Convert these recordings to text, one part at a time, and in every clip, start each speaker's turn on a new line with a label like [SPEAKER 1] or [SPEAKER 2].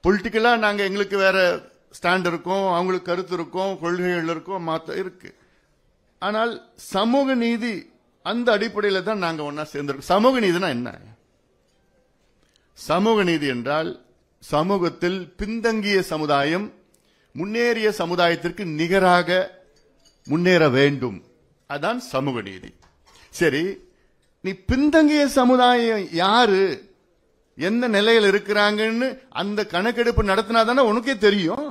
[SPEAKER 1] பொலிட்டிக்கலா நாங்க எங்களுக்கு வேற ஸ்டாண்ட் இருக்கும், அவங்களுக்கு கருத்து இருக்கும், கொள்கைகள் இருக்கும், மாத்த இருக்கு. ஆனால் சமூக நீதி அந்த அடிப்படையில தான் நாங்க ஒன்னா சேர்ந்திருக்கோம். சமூக நீதினா என்ன? சமூக நீதி என்றால் சமூகத்தில் பின்தங்கிய சமுதாயம் முன்னேறிய சமுதாயத்திற்கு நிகராக முன்னேற வேண்டும். அதான் சமூக நீதி. சரி, நீ பின்தங்கிய சமுதாயம் யாரு, என்ன நிலையில் இருக்கிறாங்கன்னு அந்த கணக்கெடுப்பு நடத்தினாதானே உனக்கே தெரியும்.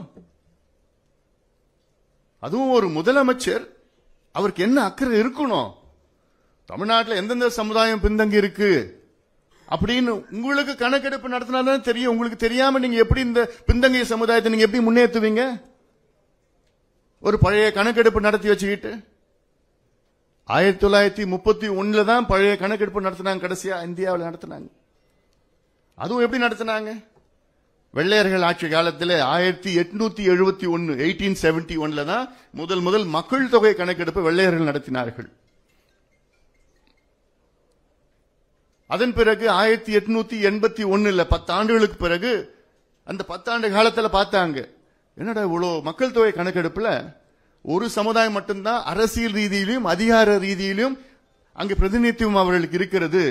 [SPEAKER 1] அதுவும் ஒரு முதலமைச்சர், அவருக்கு என்ன அக்கறை இருக்கணும், தமிழ்நாட்டில் எந்தெந்த சமுதாயம் பின்தங்கி இருக்கு அப்படின்னு உங்களுக்கு கணக்கெடுப்பு நடத்தினாதான் தெரியும். உங்களுக்கு தெரியாம நீங்க எப்படி இந்த பின்தங்கிய சமுதாயத்தை நீங்க எப்படி முன்னேற்றுவீங்க? ஒரு பழைய கணக்கெடுப்பு நடத்தி வச்சுக்கிட்டு 1931 தான் பழைய கணக்கெடுப்பு நடத்தினாங்க, கடைசியா இந்தியாவில் நடத்தினாங்க. அதுவும் எப்படி நடத்தினாங்க? வெள்ளையர்கள் ஆட்சி காலத்தில் 1871 1871 தான் முதல் மக்கள் தொகை கணக்கெடுப்பு வெள்ளையர்கள் நடத்தினார்கள். அதன் பிறகு 1881 10 ஆண்டுகளுக்கு பிறகு அந்த 10 ஆண்டு காலத்தில் பார்த்தாங்க, என்னடா இவ்வளவு மக்கள் தொகை கணக்கெடுப்புல ஒரு சமுதாயம் மட்டும்தான் அரசியல் ரீதியிலும் அதிகார ரீதியிலும் அங்கு பிரதிநிதித்துவம் அவர்களுக்கு இருக்கிறது,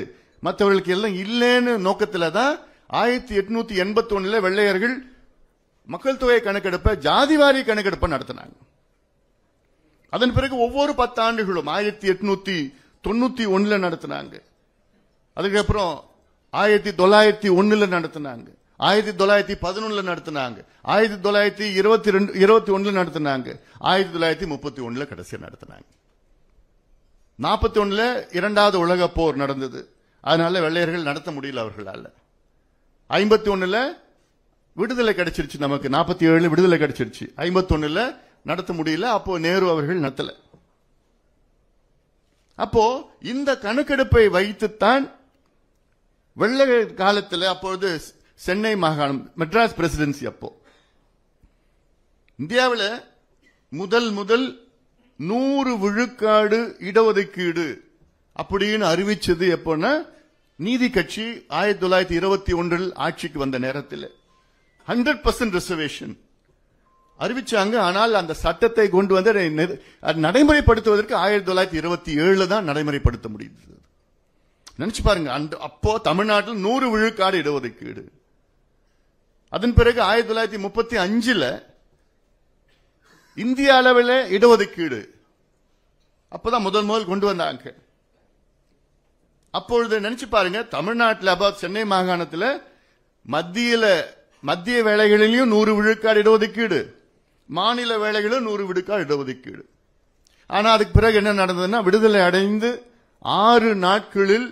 [SPEAKER 1] மற்றவர்களுக்கு எல்லாம் இல்லைன்னு நோக்கத்துல தான் 1881 வெள்ளையர்கள் மக்கள் தொகை கணக்கெடுப்பை ஜாதிவாரி கணக்கெடுப்பை நடத்தினாங்க. அதன் பிறகு ஒவ்வொரு 10 ஆண்டுகளும் 1891 நடத்தினாங்க. அதுக்கப்புறம் 1901 நடத்தினாங்க, 1911 நடத்தினாங்க, 1921 நடத்தினாங்க, 1931 கடைசியா நடத்தினாங்க. 41 இரண்டாவது உலக போர் நடந்தது, அதனால வெள்ளையர்கள் நடத்த முடியல அவர்களால. 51 விடுதலை கிடைச்சிருச்சு நமக்கு, 47 விடுதலை கிடைச்சிருச்சு, 51 நடத்த முடியல. அப்போ நேரு அவர்கள் நடத்தல. அப்போ இந்த கணக்கெடுப்பை வைத்துத்தான் வெள்ளை காலத்தில் அப்பொழுது சென்னை மாகாணம் மெட்ராஸ் பிரசிடென்சி, அப்போ இந்தியாவில் முதல் 100 விழுக்காடு இடஒதுக்கீடு அப்படின்னு அறிவிச்சது எப்போன்னா நீதி கட்சி 1921 ஆட்சிக்கு வந்த நேரத்தில் 100% ரிசர்வேஷன் அறிவிச்சாங்க. ஆனால் அந்த சட்டத்தை கொண்டு வந்து நடைமுறைப்படுத்துவதற்கு 1927 தான் நடைமுறைப்படுத்த முடிந்தது. நினைச்சு பாருங்க, அப்போ தமிழ்நாட்டில் 100 விழுக்காடு இடஒதுக்கீடு. அதன் பிறகு 1935 இந்திய அளவில் இடஒதுக்கீடு அப்பதான் முதல் கொண்டு வந்தாங்க. அப்பொழுது நினைச்சு பாருங்க, தமிழ்நாட்டில் அப்போ சென்னை மாகாணத்தில் மத்திய வேலைகளிலும் 100 விழுக்காடு இடஒதுக்கீடு, மாநில வேலைகளும் 100 விழுக்காடு இடஒதுக்கீடு. ஆனா அதுக்கு பிறகு என்ன நடந்ததுன்னா, விடுதலை அடைந்து 6 நாட்களில்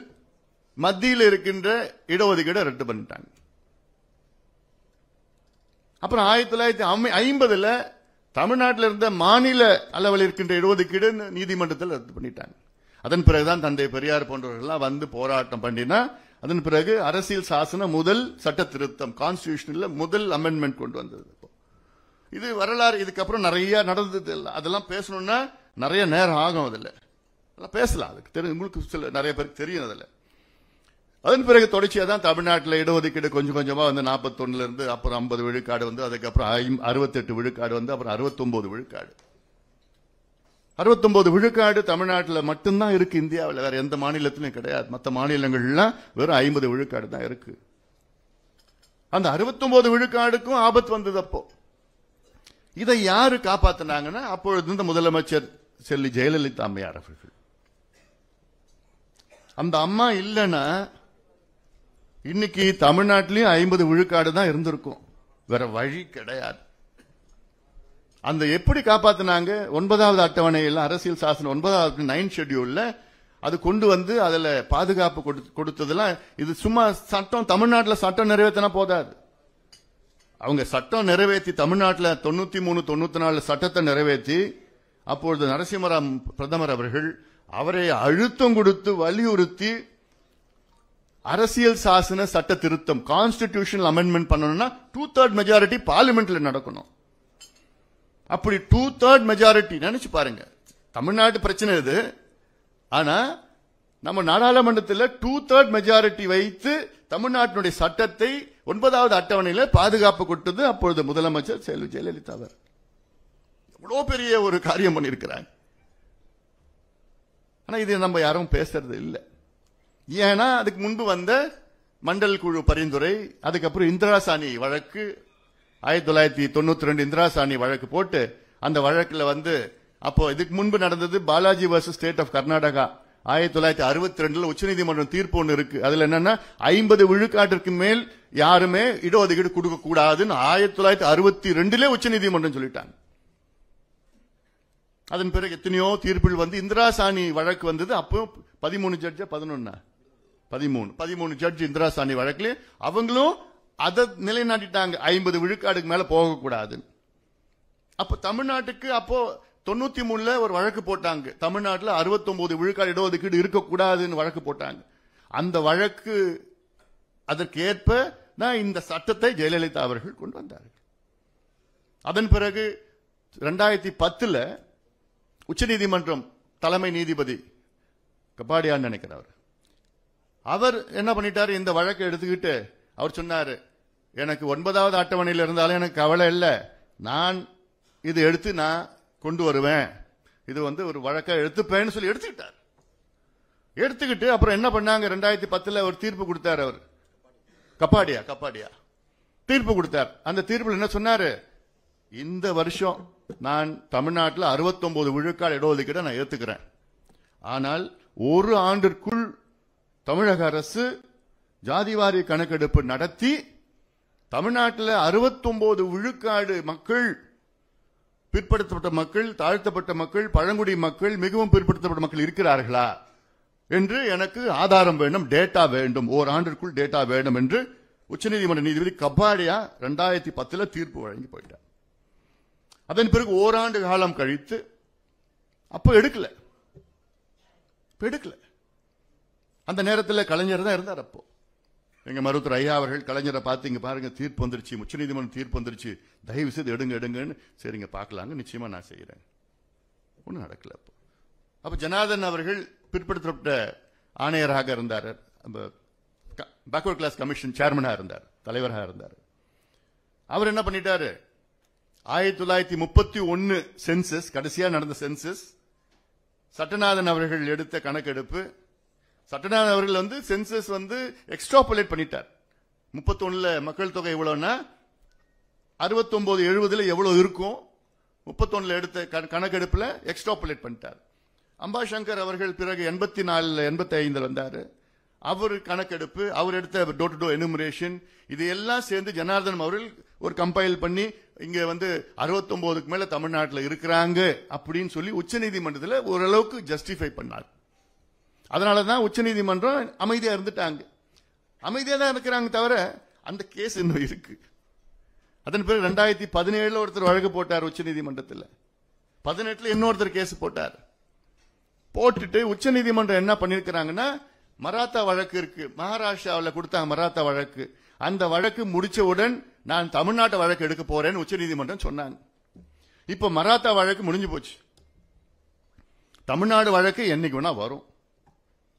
[SPEAKER 1] மத்தியில் இருக்கின்ற இடஒதுக்கீடை ரத்து பண்ணிட்டாங்க. அப்புறம் 1950 தமிழ்நாட்டில் இருந்த மாநில அளவில் இருக்கின்ற இடஒதுக்கீடு நீதிமன்றத்தில் ரத்து பண்ணிட்டாங்க. அதன் பிறகுதான் தந்தை பெரியார் போன்றவர்கள் வந்து போராட்டம் பண்ணினா, அதன் பிறகு அரசியல் சாசன முதல் சட்ட திருத்தம் கான்ஸ்டிடியூஷன்ல முதல் அமெண்ட்மெண்ட் கொண்டு வந்தது. இது வரலாறு. இதுக்கப்புறம் நிறைய நடந்தது. அதெல்லாம் பேசணும்னா நிறைய நேரம் ஆகும். அதில் பேசலாம், அதுக்கு உங்களுக்கு சில நிறைய பேருக்கு தெரியும். அதில் அதன் பிறகு தொடர்ச்சியா தான் தமிழ்நாட்டில் இடஒதுக்கீடு கொஞ்சம் கொஞ்சமா வந்து 41 இருந்து அப்புறம் 50 விழுக்காடு வந்து, அதுக்கப்புறம் 68 விழுக்காடு வந்து, அப்புறம் 69 விழுக்காடு. 69 விழுக்காடு தமிழ்நாட்டில் மட்டும்தான் இருக்கு, இந்தியாவில் வேற எந்த மாநிலத்திலும் கிடையாது. மற்ற மாநிலங்கள்லாம் வெறும் 50 விழுக்காடு தான் இருக்கு. அந்த 69 விழுக்காடுக்கும் ஆபத்து வந்தது. அப்போ இதை யாரு காப்பாத்தினாங்கன்னா, அப்பொழுது இருந்த முதலமைச்சர் செல்வி ஜெயலலிதா அம்மையார் அவர்கள். அந்த அம்மா இல்லைன்னா இன்னைக்கு தமிழ்நாட்டிலையும் 50 விழுக்காடு தான் இருந்திருக்கும், வேற வழி கிடையாது. அந்த எப்படி காப்பாத்தினாங்க? 9வது அட்டவணையில் அரசியல் சாசனம் 9வது 9 ஷெட்யூல்ல அது கொண்டு வந்து அதுல பாதுகாப்பு கொடுத்ததெல்லாம் இது சும்மா சட்டம். தமிழ்நாட்டில் சட்டம் நிறைவேற்றினா போதாது. அவங்க சட்டம் நிறைவேற்றி தமிழ்நாட்டில் 93 94 சட்டத்தை நிறைவேற்றி, அப்பொழுது நரசிம்மராவ் பிரதமர் அவர்கள் அவரை அழுத்தம் கொடுத்து வலியுறுத்தி அரசியல் சாசன சட்ட திருத்தம் கான்ஸ்டிடியூஷனல் அமெண்ட்மெண்ட் பண்ணணும்னா 2/3 மெஜாரிட்டி பார்லிமெண்ட்ல நடக்கணும். அப்படி 2/3 மெஜாரிட்டி நினைச்சு பாருங்க. தமிழ்நாட்டு பிரச்சனை இது. ஆனா நம்ம நாடாளுமன்றத்தில் 2/3 மெஜாரிட்டி வைத்து தமிழ்நாட்டினுடைய சட்டத்தை 9வது அட்டவணையில பாதுகாப்பு கொடுத்தது அப்பொழுது முதலமைச்சர் செல்வி ஜெயலலிதா அவர். இவ்வளவு பெரிய ஒரு காரியம் பண்ணியிருக்கிறாங்க. ஆனா இது நம்ம யாரும் பேசுறது இல்லை. ஏன்னா அதுக்கு முன்பு வந்த மண்டல் குழு பரிந்துரை, அதுக்கப்புறம் இந்திரா சாணி வழக்கு, 1992 இந்திரா சாணி வழக்கு போட்டு அந்த வழக்குல அப்போ இதுக்கு முன்பு நடந்தது Balaji versus state of Karnataka 1962 உச்சநீதிமன்றம் தீர்ப்பு ஒன்று இருக்கு. அதுல என்னன்னா 50 விழுக்காட்டிற்கு மேல் யாருமே இடஒதுக்கீடு கொடுக்க கூடாதுன்னு 1962 உச்சநீதிமன்றம் சொல்லிட்டாங்க. அதன் பிறகு எத்தனையோ தீர்ப்பில் இந்திரா சாணி வழக்கு வந்தது. அப்போ 13 ஜட்ஜ் 13 ஜட்ஜ் இந்திரா சாணி வழக்குல அவங்களும் அதை நிலைநாட்டிட்டாங்க, 50 விழுக்காடுக்கு மேல போகக்கூடாது. அப்ப தமிழ்நாட்டுக்கு அப்போ 93 ஒரு வழக்கு போட்டாங்க. தமிழ்நாட்டில் 69 விழுக்காடு இடஒதுக்கீடு இருக்கக்கூடாதுன்னு வழக்கு போட்டாங்க. அந்த வழக்கு அதற்கு ஏற்ப தான் இந்த சட்டத்தை ஜெயலலிதா அவர்கள் கொண்டு வந்தார்கள். அதன் பிறகு 2010 உச்சநீதிமன்றம் தலைமை நீதிபதி கபாடியான்னு நினைக்கிறார், அவர் என்ன பண்ணிட்டாரு, இந்த வழக்கை எடுத்துக்கிட்டு அவர் சொன்னாரு, எனக்கு 9வது அட்டவணையில் இருந்தாலும் எனக்கு கவலை இல்லை, நான் இது எடுத்து நான் கொண்டு வருவேன், இது ஒரு வழக்கை எடுத்துப்பேன்னு சொல்லி எடுத்துக்கிட்டார். எடுத்துக்கிட்டு அப்புறம் என்ன பண்ணாங்க, 2010 ஒரு தீர்ப்பு கொடுத்தார். அவர் கப்பாடியா தீர்ப்பு கொடுத்தார். அந்த தீர்ப்பில் என்ன சொன்னாரு, இந்த வருஷம் நான் தமிழ்நாட்டில் 69 விழுக்காடு இடஒதுக்கீடு நான் ஏத்துக்கிறேன். ஆனால் ஒரு ஆண்டிற்குள் தமிழக அரசு ஜாதிவாரி கணக்கெடுப்பு நடத்தி தமிழ்நாட்டில் 69 விழுக்காடு மக்கள், பிற்படுத்தப்பட்ட மக்கள், தாழ்த்தப்பட்ட மக்கள், பழங்குடி மக்கள், மிகவும் பிற்படுத்தப்பட்ட மக்கள் இருக்கிறார்களா என்று எனக்கு ஆதாரம் வேண்டும், டேட்டா வேண்டும், ஓராண்டிற்குள் டேட்டா வேண்டும் என்று உச்சநீதிமன்ற நீதிபதி கபாடியா 2010 தீர்ப்பு வழங்கி போயிட்டார். அதன் பிறகு ஓராண்டு காலம் கழித்து அப்போ எடுக்கல. அந்த நேரத்தில் கலைஞர் தான் இருந்தார். அப்போ எங்க மருத்துவர் ஐயா அவர்கள் கலைஞரை பார்த்து, இங்க பாருங்க தீர்ப்பு வந்துருச்சு, உச்சநீதிமன்றம் தீர்ப்பு வந்துருச்சு, தயவு செய்து எடுங்கன்னு, சரிங்க பார்க்கலாங்க, நிச்சயமா நான் செய்யறேன். ஒன்னும் நடக்கல. அப்ப ஜனார்தன் அவர்கள் பிற்படுத்தப்பட்ட ஆணையராக இருந்தார், பேக்வர்ட் கிளாஸ் கமிஷன் சேர்மனாக இருந்தார், தலைவராக இருந்தார். அவர் என்ன பண்ணிட்டாரு, 1931 சென்சஸ், கடைசியா நடந்த சென்சஸ், சட்டநாதன் அவர்கள் எடுத்த கணக்கெடுப்பு, சட்டநாதன் அவர்கள் சென்சஸ் எக்ஸ்ட்ராபுலேட் பண்ணிட்டார். 31 மக்கள் தொகை எவ்வளவுன்னா 69 70 எவ்வளவு இருக்கும், 31 எடுத்த கணக்கெடுப்புல எக்ஸ்ட்ராபுலேட் பண்ணிட்டார். அம்பாசங்கர் அவர்கள் பிறகு 84 85 வந்தாரு. அவர் கணக்கெடுப்பு, அவர் எடுத்த டோர் டு டோர் எனுமரேஷன், இது எல்லாம் சேர்ந்து ஜனார்தன் அவர்கள் ஒரு கம்பைல் பண்ணி இங்க 69க்கு மேல தமிழ்நாட்டில் இருக்கிறாங்க அப்படின்னு சொல்லி உச்சநீதிமன்றத்தில் ஓரளவுக்கு ஜஸ்டிஃபை பண்ணார். அதனாலதான் உச்சநீதிமன்றம் அமைதியா இருந்துட்டாங்க. அமைதியா தான் இருக்கிறாங்க தவிர அந்த கேஸ் இன்னும் இருக்கு. அதன் பிறகு 2017 ஒருத்தர் வழக்கு போட்டார் உச்சநீதிமன்றத்தில், 18 இன்னொருத்தர் கேஸ் போட்டார். போட்டுட்டு உச்சநீதிமன்றம் என்ன பண்ணிருக்கிறாங்கன்னா, மராத்தா வழக்கு இருக்கு, மகாராஷ்டிராவில் கொடுத்தாங்க மராத்தா வழக்கு, அந்த வழக்கு முடிச்சவுடன் நான் தமிழ்நாட்டு வழக்கு எடுக்க போறேன்னு உச்சநீதிமன்றம் சொன்னாங்க. இப்ப மராத்தா வழக்கு முடிஞ்சு போச்சு. தமிழ்நாடு வழக்கு என்னைக்கு வேணா வரும்,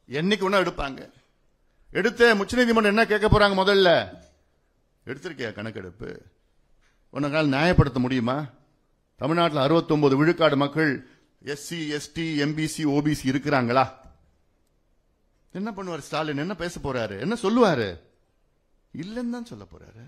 [SPEAKER 1] என்னைக்கு வேணா எடுப்பாங்க. எடுத்த உச்சநீதிமன்றம் என்ன கேட்க போறாங்க, முதல்ல எடுத்திருக்கியா கணக்கெடுப்பு, உன்னால் நியாயப்படுத்த முடியுமா, தமிழ்நாட்டில் 69 விழுக்காடு மக்கள் எஸ்சி எஸ்டி எம்பிசி ஓபிசி இருக்கிறாங்களா? என்ன பண்ணுவார் ஸ்டாலின், என்ன பேச போறாரு, என்ன சொல்லுவாரு, இல்லன்னு தான் சொல்ல போறாரு.